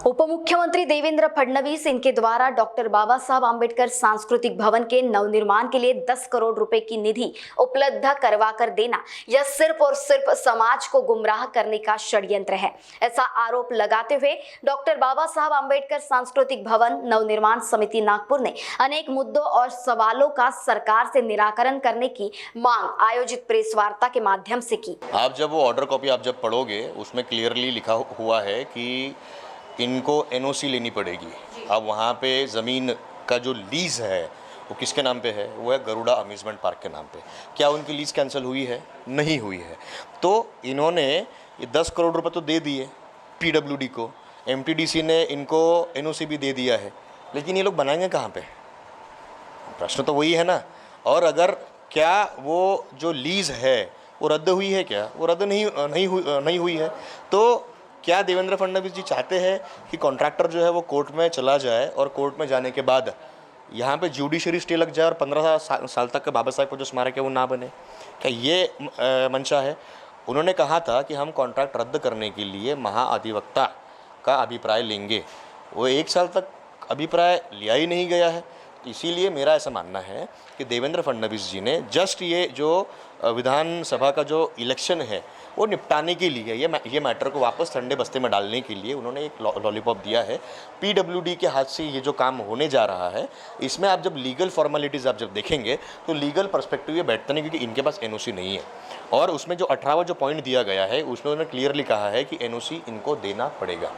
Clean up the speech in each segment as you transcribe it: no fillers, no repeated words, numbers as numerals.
उप मुख्यमंत्री देवेंद्र फडणवीस इनके द्वारा डॉक्टर बाबा साहब आम्बेडकर सांस्कृतिक भवन के नवनिर्माण के लिए 10 करोड़ रुपए की निधि उपलब्ध करवाकर देना यह सिर्फ और सिर्फ समाज को गुमराह करने का षड्यंत्र है, ऐसा आरोप लगाते हुए डॉक्टर बाबा साहब आम्बेडकर सांस्कृतिक भवन नवनिर्माण समिति नागपुर ने अनेक मुद्दों और सवालों का सरकार से निराकरण करने की मांग आयोजित प्रेस वार्ता के माध्यम से की। आप जब वो ऑर्डर कॉपी आप जब पढ़ोगे उसमें क्लियरली लिखा हुआ है कि इनको एनओसी लेनी पड़ेगी। अब वहाँ पे ज़मीन का जो लीज़ है वो किसके नाम पे है? वो है गरुड़ा अम्यूज़मेंट पार्क के नाम पे। क्या उनकी लीज़ कैंसिल हुई है? नहीं हुई है। तो इन्होंने ये 10 करोड़ रुपए तो दे दिए पीडब्ल्यूडी को, एमटीडीसी ने इनको एनओसी भी दे दिया है, लेकिन ये लोग बनाएंगे कहाँ पे? प्रश्न तो वही है ना। और अगर क्या वो जो लीज़ है वो रद्द हुई है? क्या वो रद्द नहीं हुई है? तो क्या देवेंद्र फडणवीस जी चाहते हैं कि कॉन्ट्रैक्टर जो है वो कोर्ट में चला जाए और कोर्ट में जाने के बाद यहाँ पे जुडिशरी स्टे लग जाए और 15 साल तक का बाबा साहब को जो स्मारक है वो ना बने? क्या ये मंशा है? उन्होंने कहा था कि हम कॉन्ट्रैक्ट रद्द करने के लिए महाअधिवक्ता का अभिप्राय लेंगे। वो 1 साल तक अभिप्राय लिया ही नहीं गया है। इसीलिए मेरा ऐसा मानना है कि देवेंद्र फडणवीस जी ने जस्ट ये जो विधानसभा का जो इलेक्शन है वो निपटाने के लिए ये मैटर को वापस ठंडे बस्ते में डालने के लिए उन्होंने एक लॉलीपॉप दिया है। पीडब्ल्यूडी के हाथ से ये जो काम होने जा रहा है, इसमें आप जब लीगल फॉर्मेलिटीज़ आप जब देखेंगे तो लीगल पर्सपेक्टिव ये बैठता नहीं, क्योंकि इनके पास एनओसी नहीं है। और उसमें जो 18वां जो पॉइंट दिया गया है उसमें उन्होंने क्लियरली कहा है कि एनओसी इनको देना पड़ेगा।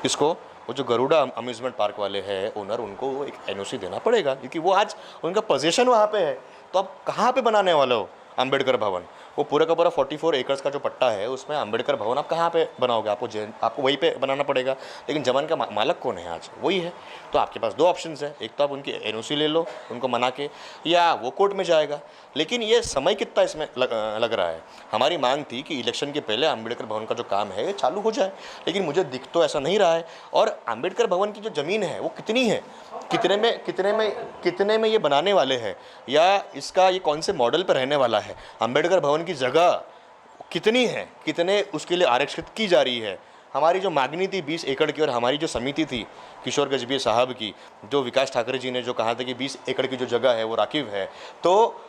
किसको? वो जो गरुड़ा अम्यूज़मेंट पार्क वाले हैं ओनर, उनको एक एनओसी देना पड़ेगा, क्योंकि वो आज उनका पोजीशन वहाँ पे है। तो आप कहाँ पे बनाने वाले हो अम्बेडकर भवन? वो पूरा का पूरा 44 एकर्स का जो पट्टा है उसमें अम्बेडकर भवन आप कहाँ पे बनाओगे? आपको वहीं पे बनाना पड़ेगा। लेकिन जमीन का मालक कौन है? आज वही है। तो आपके पास 2 ऑप्शंस है, एक तो आप उनकी एनओसी ले लो उनको मना के, या वो कोर्ट में जाएगा। लेकिन ये समय कितना इसमें लग रहा है? हमारी मांग थी कि इलेक्शन के पहले अम्बेडकर भवन का जो काम है ये चालू हो जाए, लेकिन मुझे दिख तो ऐसा नहीं रहा है। और अम्बेडकर भवन की जो ज़मीन है वो कितनी है, कितने में ये बनाने वाले हैं, या इसका ये कौन से मॉडल पर रहने वाला है? अम्बेडकर भवन की जगह कितनी है, कितने उसके लिए आरक्षित की जा रही है? हमारी जो मांगनी थी 20 एकड़ की, और हमारी जो समिति थी किशोर गजभिये साहब की, जो विकास ठाकरे जी ने जो कहा था कि 20 एकड़ की जो जगह है वो राखिव है, तो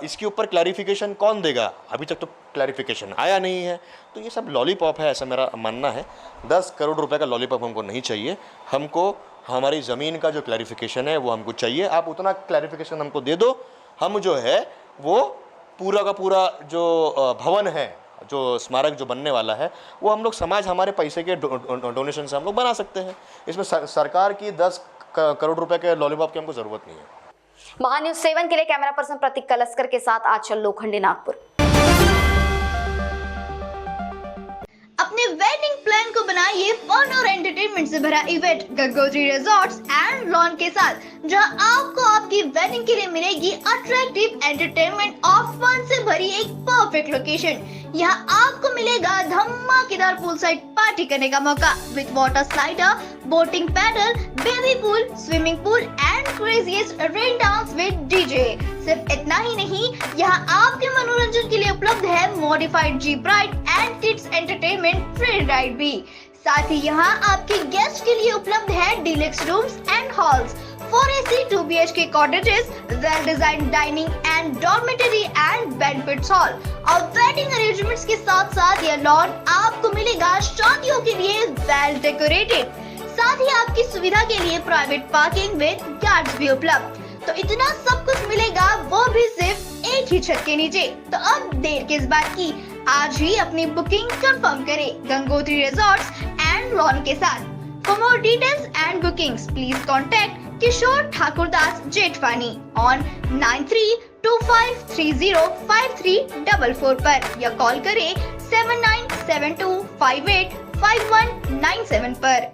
इसके ऊपर क्लैरिफिकेशन कौन देगा? अभी तक तो क्लैरिफिकेशन आया नहीं है। तो ये सब लॉलीपॉप है, ऐसा मेरा मानना है। 10 करोड़ रुपए का लॉलीपॉप हमको नहीं चाहिए। हमको हमारी ज़मीन का जो क्लैरिफिकेशन है वो हमको चाहिए। आप उतना क्लैरिफिकेशन हमको दे दो, हम जो है वो पूरा का पूरा जो भवन है, जो स्मारक जो बनने वाला है, वो हम लोग समाज हमारे पैसे के डोनेशन से हम लोग बना सकते हैं। इसमें सरकार की 10 करोड़ रुपए के लॉलीपॉप की हमको ज़रूरत नहीं है। महान्यूज़ 7 के लिए कैमरा पर्सन प्रतीक कलस्कर के साथ आंचल लोखंडे, नागपुर। अपने वेडिंग प्लान को बनाइए फन और एंटरटेनमेंट से भरा event Gangotri resorts and lawn के साथ, जहां आपको आपकी वेडिंग के लिए मिलेगी अट्रैक्टिव एंटरटेनमेंट और फन से भरी एक परफेक्ट लोकेशन। यहाँ आपको मिलेगा धमाकेदार पूल साइड पार्टी करने का मौका with water slider, boating pedal, baby pool, swimming pool and craziest rain dance with DJ. सिर्फ इतना ही नहीं, यहाँ आपके मनोरंजन के लिए उपलब्ध है modified jeep ride and kids entertainment free ride भी। साथ ही यहाँ आपके गेस्ट के लिए उपलब्ध है deluxe rooms and halls, 4 AC 2 BHK cottages, well-designed dining and dormitory and banquet hall और वेडिंग अरेंजमेंट्स के साथ साथ यह लॉन आपको मिलेगा शादियों के लिए वेल डेकोरेटेड। साथ ही आपकी सुविधा के लिए प्राइवेट पार्किंग विद गार्ड्स भी उपलब्ध। तो इतना सब कुछ मिलेगा, वो भी सिर्फ एक ही छत के नीचे। तो अब देर किस बात की, आज ही अपनी बुकिंग कंफर्म करें गंगोत्री रिजॉर्ट्स एंड लॉन के साथ। For more details and bookings, please contact Kishore Thakurdas Jetwani on 9325305344 पर, या कॉल करें 7972585197 पर।